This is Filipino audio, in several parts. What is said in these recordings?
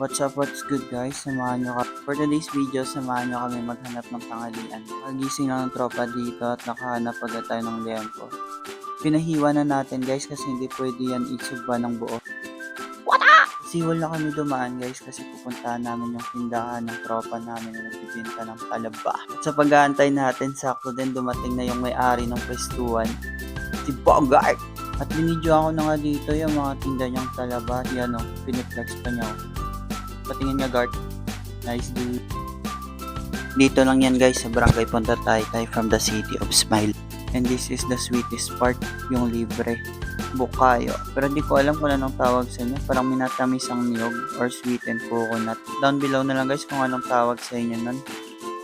What's good guys? Samahan nyo for today's video, samahan nyo kami maghanap ng tanghalian. Kagising lang ng tropa dito at nakahanap agad tayo ng liempo. Pinahiwa na natin guys kasi hindi pwede yan itsugba ng buo. Siwal na kami dumaan guys kasi pupuntahan namin yung tindahan ng tropa namin na nagbibenta ng talaba. At sa pag-aantay natin, sakto din dumating na yung may-ari ng pwestuhan, si Bogart. At binidyo ako na nga dito yung mga tinda niyang talaba. Yan o, piniplex pa niya o. Patingin niya guard. Nice dude. Dito lang yan guys sa Barangay Punta Taytay from the City of Smile. And this is the sweetest part, yung libre. Bukayo. Pero di ko alam kung anong tawag sa inyo. Parang minatamis ang niyog or sweetened coconut. Down below na lang guys kung anong tawag sa inyo nun.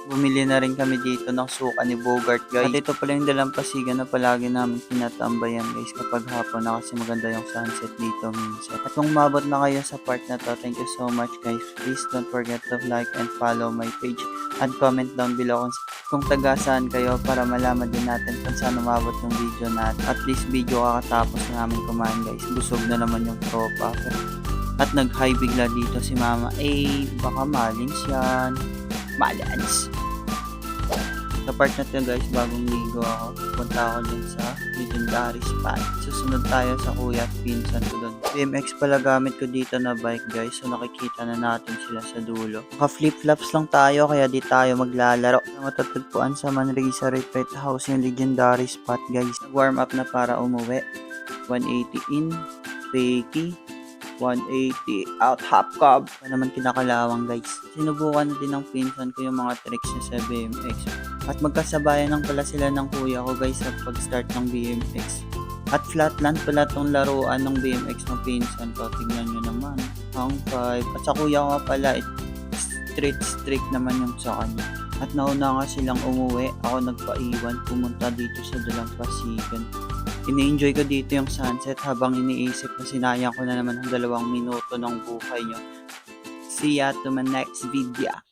Bumili na rin kami dito ng suka ni Bogart guys. At ito pala yung dalampasigan na palagi namin tinatambayan guys kapag hapon na kasi maganda yung sunset dito minsan. At kung mabot na kayo sa part na to, thank you so much guys. Please don't forget to like and follow my page and comment down below kung taga saan kayo para malaman din natin kung saan umabot yung video natin. At this video kakatapos namin kumain guys. Busog na naman yung tropa. At nag-hi bigla dito si mama. Baka malins yan. Balance. Sa part na to guys, bagong ligo ako. Punta ako dun sa legendary spot. Susunod tayo sa kuya at pinsan ko dun. BMX pala gamit ko dito na bike guys. So nakikita na natin sila sa dulo. Naka flip flops lang tayo kaya di tayo maglalaro. Matatagpuan sa Manresa Retreat House yung legendary spot guys. Warm up na para umuwi. 180 in. Fakey. 180 out half cab pa naman kinakalawang guys. Sinubukan na din ng pinsan ko yung mga tricks niya sa BMX at magkasabayan lang pala sila ng kuya ko guys sa pag-start ng BMX. At flatland pala tong laruan ng BMX ng pinsan ko. Tignan nyo naman, hang 5 at sa kuya ko pala street naman yung sa kanya. At nauna nga silang umuwi, ako nagpaiwan pumunta dito sa Dalampasigan. Ini-enjoy ko dito yung sunset habang iniisip na sinayang ko na naman ang 2 minuto ng buhay nyo. See ya to my next video.